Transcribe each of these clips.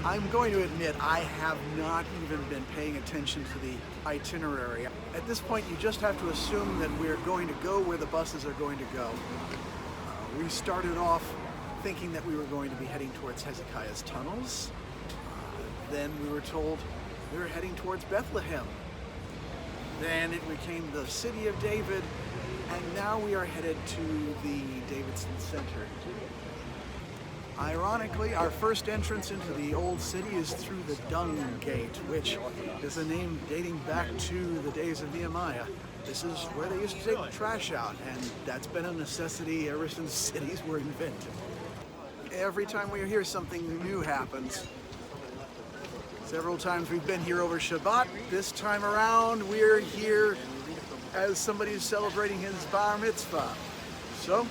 I'm going to admit I have not even been paying attention to the itinerary. At this point, you just have to assume that we're going to go where the buses are going to go. We started off thinking that we were going to be heading towards Hezekiah's tunnels. Then we were told we were heading towards Bethlehem. Then it became the city of David, and now we are headed to the Davidson Center. Ironically, our first entrance into the old city is through the Dung Gate, which is a name dating back to the days of Nehemiah. This is where they used to take the trash out, and that's been a necessity ever since cities were invented. Every time we hear something new happens. Several times we've been here over Shabbat. This time around, we're here as somebody who's celebrating his bar mitzvah. So,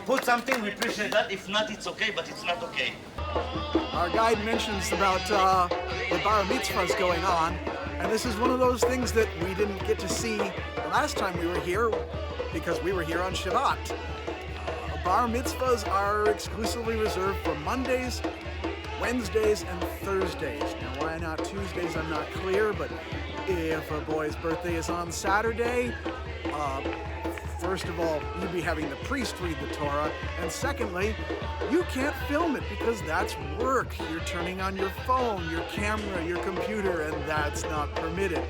put something, we appreciate that. If not, it's okay, but it's not okay. Our guide mentions about the bar mitzvahs going on, and this is one of those things that we didn't get to see the last time we were here because we were here on Shabbat. Bar mitzvahs are exclusively reserved for Mondays, Wednesdays, and Thursdays. Now, why not Tuesdays, I'm not clear, but if a boy's birthday is on Saturday, first of all, you'd be having the priest read the Torah, and secondly, you can't film it because that's work. You're turning on your phone, your camera, your computer, and that's not permitted.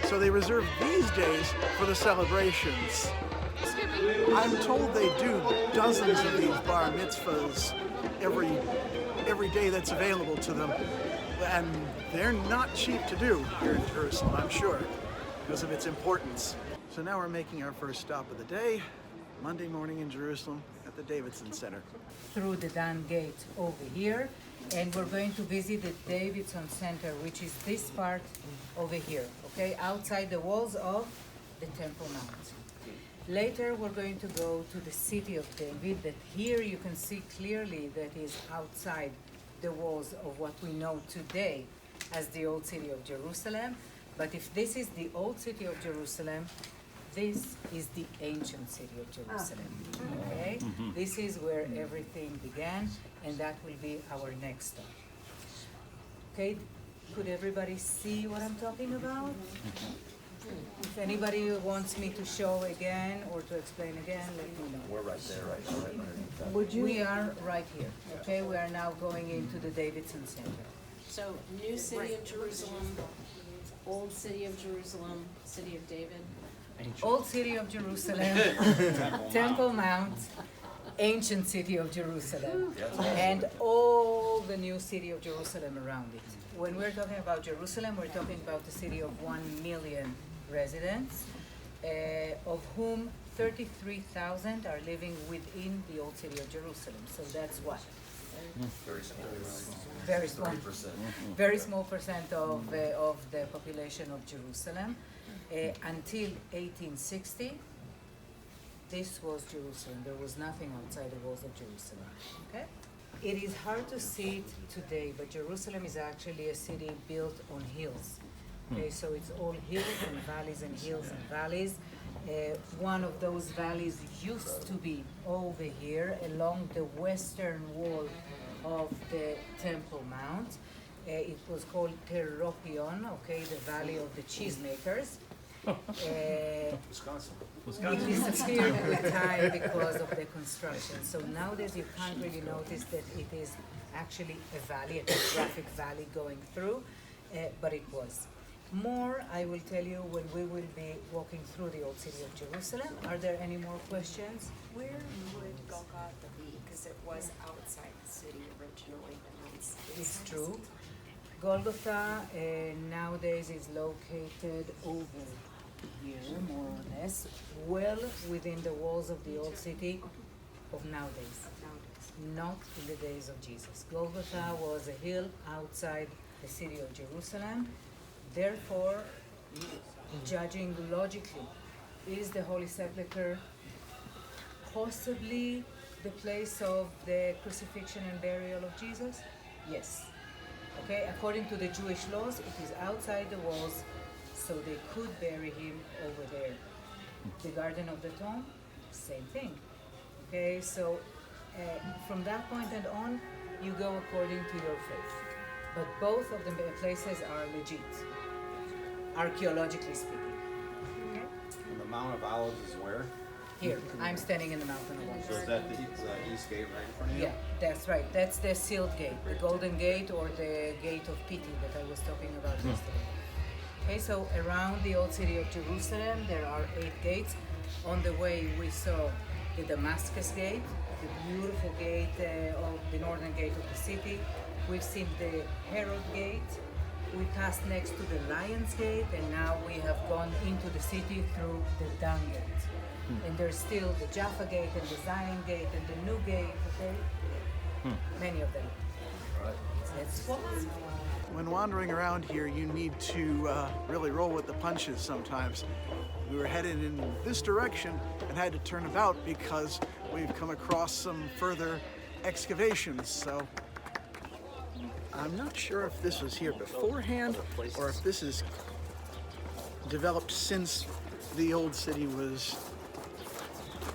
So they reserve these days for the celebrations. I'm told they do dozens of these bar mitzvahs every day that's available to them, and they're not cheap to do here in Jerusalem, I'm sure, because of its importance. So now we're making our first stop of the day, Monday morning in Jerusalem at the Davidson Center. Through the Dung Gate over here, and we're going to visit the Davidson Center, which is this part over here, okay, outside the walls of the Temple Mount. Later we're going to go to the city of David, that here you can see clearly that is outside the walls of what we know today as the old city of Jerusalem. But if this is the old city of Jerusalem, this is the ancient city of Jerusalem, okay? This is where everything began, and that will be our next stop. Okay, could everybody see what I'm talking about? If anybody wants me to show again or to explain again, let me know. We're right there, right. We are right here, okay? We are now going into the Davidson Center. So, new city of Jerusalem, old city of Jerusalem, city of David. Old city of Jerusalem, Temple Mount, ancient city of Jerusalem, and all the new city of Jerusalem around it. When we're talking about Jerusalem, we're talking about a city of 1 million residents, of whom 33,000 are living within the old city of Jerusalem. So that's what? Very small percent of the population of Jerusalem. Until 1860, this was Jerusalem. There was nothing outside the walls of Jerusalem. Okay? It is hard to see it today, but Jerusalem is actually a city built on hills. Okay, so it's all hills and valleys and hills and valleys. One of those valleys used to be over here along the western wall of the Temple Mount. It was called Terropion, okay, the Valley of the Cheesemakers. Wisconsin. It disappeared with time because of the construction. So nowadays you can't really notice that it is actually a valley, a geographic valley going through, but it was. More, I will tell you when we will be walking through the old city of Jerusalem. Are there any more questions? Where would Golgotha be? Because it was outside the city originally, but now it's It's inside true. the city. Golgotha nowadays is located over here, more or less, well within the walls of the old city of nowadays, not in the days of Jesus. Golgotha was a hill outside the city of Jerusalem. Therefore, judging logically, is the Holy Sepulchre possibly the place of the crucifixion and burial of Jesus? Yes. Okay, according to the Jewish laws, it is outside the walls, so they could bury him over there. The Garden of the Tomb, same thing. Okay, so from that point and on, you go according to your faith. But both of the places are legit, archaeologically speaking. Okay? And the Mount of Olives is where? Here, I'm standing in the Mountain of Olives. So is that the east gate right in front of you? Yeah, that's right. That's the sealed gate, the Golden Gate or the Gate of Pity that I was talking about yesterday. Okay, so around the old city of Jerusalem, there are 8 gates. On the way, we saw the Damascus Gate, the beautiful gate of the northern gate of the city. We've seen the Herod Gate. We passed next to the Lion's Gate, and now we have gone into the city through the Dung Gate. And there's still the Jaffa Gate and the Zion Gate and the New Gate, okay? Many of them. That's what. When wandering around here, you need to really roll with the punches sometimes. We were headed in this direction and had to turn about because we've come across some further excavations. So I'm not sure if this was here beforehand or if this is developed since the old city was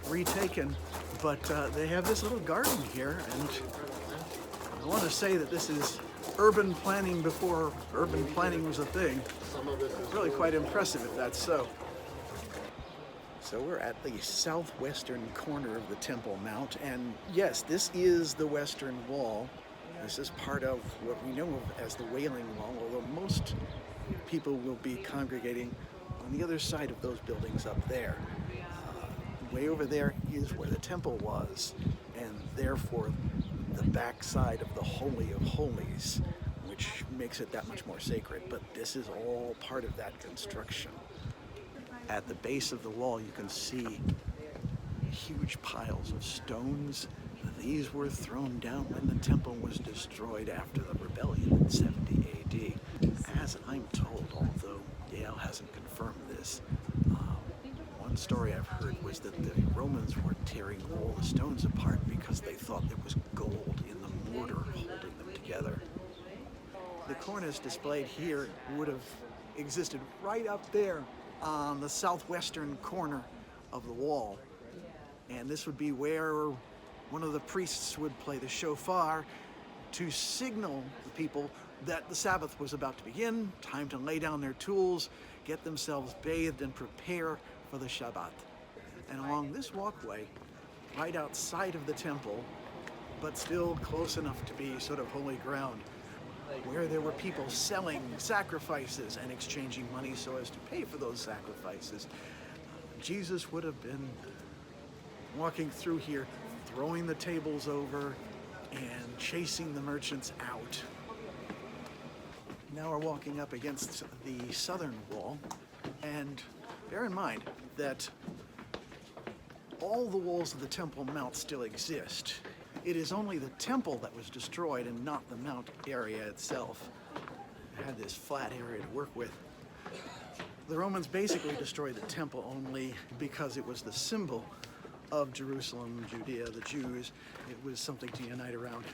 retaken. But they have this little garden here, and I want to say that this is urban planning before urban planning was a thing. It's really quite impressive if that's so. So we're at the southwestern corner of the Temple Mount, and yes, this is the western wall. This is part of what we know of as the Wailing Wall, although most people will be congregating on the other side of those buildings up there. Way over there is where the temple was, and therefore the backside of the Holy of Holies, which makes it that much more sacred. But this is all part of that construction. At the base of the wall, you can see huge piles of stones. These were thrown down when the temple was destroyed after the rebellion in 70 AD. As I'm told, although Yale hasn't confirmed this, one story I've heard was that the Romans were tearing all the stones apart because they thought there was gold in the mortar holding them together. The cornice displayed here would have existed right up there on the southwestern corner of the wall. And this would be where one of the priests would play the shofar to signal the people that the Sabbath was about to begin, time to lay down their tools, get themselves bathed, and prepare for the Shabbat. And along this walkway, right outside of the temple, but still close enough to be sort of holy ground, where there were people selling sacrifices and exchanging money so as to pay for those sacrifices, Jesus would have been walking through here, throwing the tables over and chasing the merchants out. Now we're walking up against the southern wall, and bear in mind that all the walls of the Temple Mount still exist. It is only the temple that was destroyed and not the mount area itself. It had this flat area to work with. The Romans basically destroyed the temple only because it was the symbol of Jerusalem, Judea, the Jews. It was something to unite around.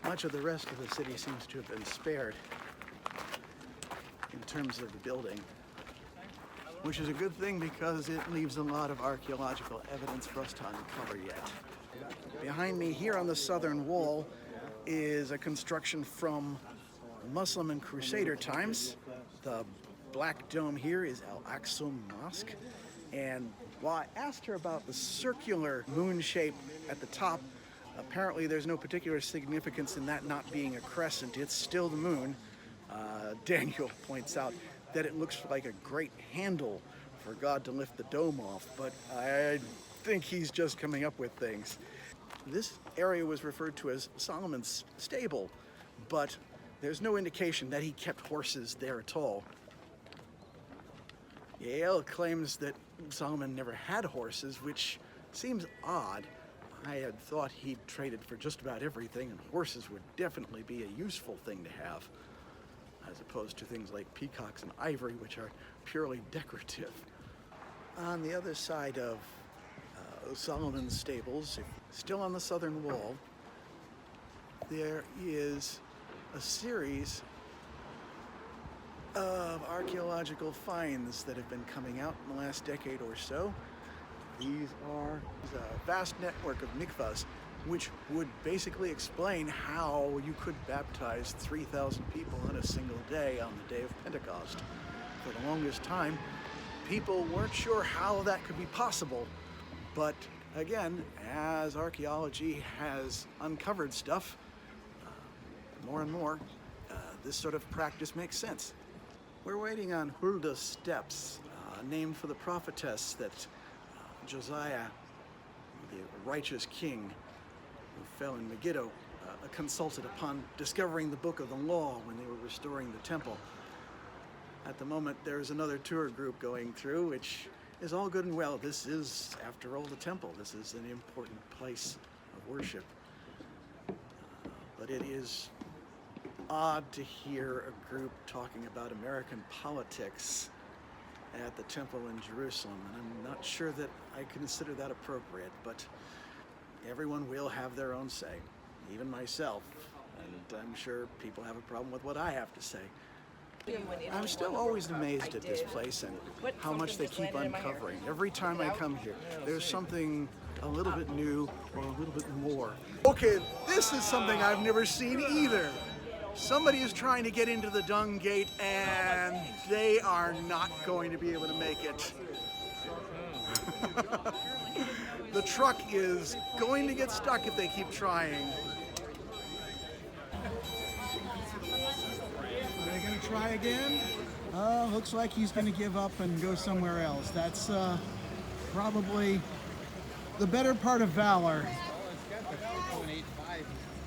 Much of the rest of the city seems to have been spared in terms of the building, which is a good thing because it leaves a lot of archaeological evidence for us to uncover yet. Behind me here on the southern wall is a construction from Muslim and Crusader times. The black dome here is Al-Aqsa Mosque. And while I asked her about the circular moon shape at the top, apparently there's no particular significance in that not being a crescent. It's still the moon. Daniel points out that it looks like a great handle for God to lift the dome off, but I think he's just coming up with things. This area was referred to as Solomon's stable, but there's no indication that he kept horses there at all. Yale claims that Solomon never had horses, which seems odd. I had thought he'd traded for just about everything, and horses would definitely be a useful thing to have, as opposed to things like peacocks and ivory, which are purely decorative. On the other side of Solomon's stables, still on the southern wall, there is a series of archaeological finds that have been coming out in the last decade or so. These are a vast network of mikvahs, which would basically explain how you could baptize 3,000 people in a single day on the day of Pentecost. For the longest time, people weren't sure how that could be possible. But again, as archaeology has uncovered stuff, more and more, this sort of practice makes sense. We're waiting on Hulda's steps, named for the prophetess that Josiah, the righteous king who fell in Megiddo, consulted upon discovering the book of the law when they were restoring the temple. At the moment, there's another tour group going through, which is all good and well. This is, after all, the temple. This is an important place of worship. But it is odd to hear a group talking about American politics at the temple in Jerusalem, and I'm not sure that I consider that appropriate, but everyone will have their own say, even myself, and I'm sure people have a problem with what I have to say. I'm still always amazed at this place and how much they keep uncovering. Every time I come here, there's something a little bit new or a little bit more. Okay, this is something I've never seen either. Somebody is trying to get into the Dung Gate and they are not going to be able to make it. The truck is going to get stuck if they keep trying. Are they going to try again? Looks like he's going to give up and go somewhere else. That's probably the better part of valor.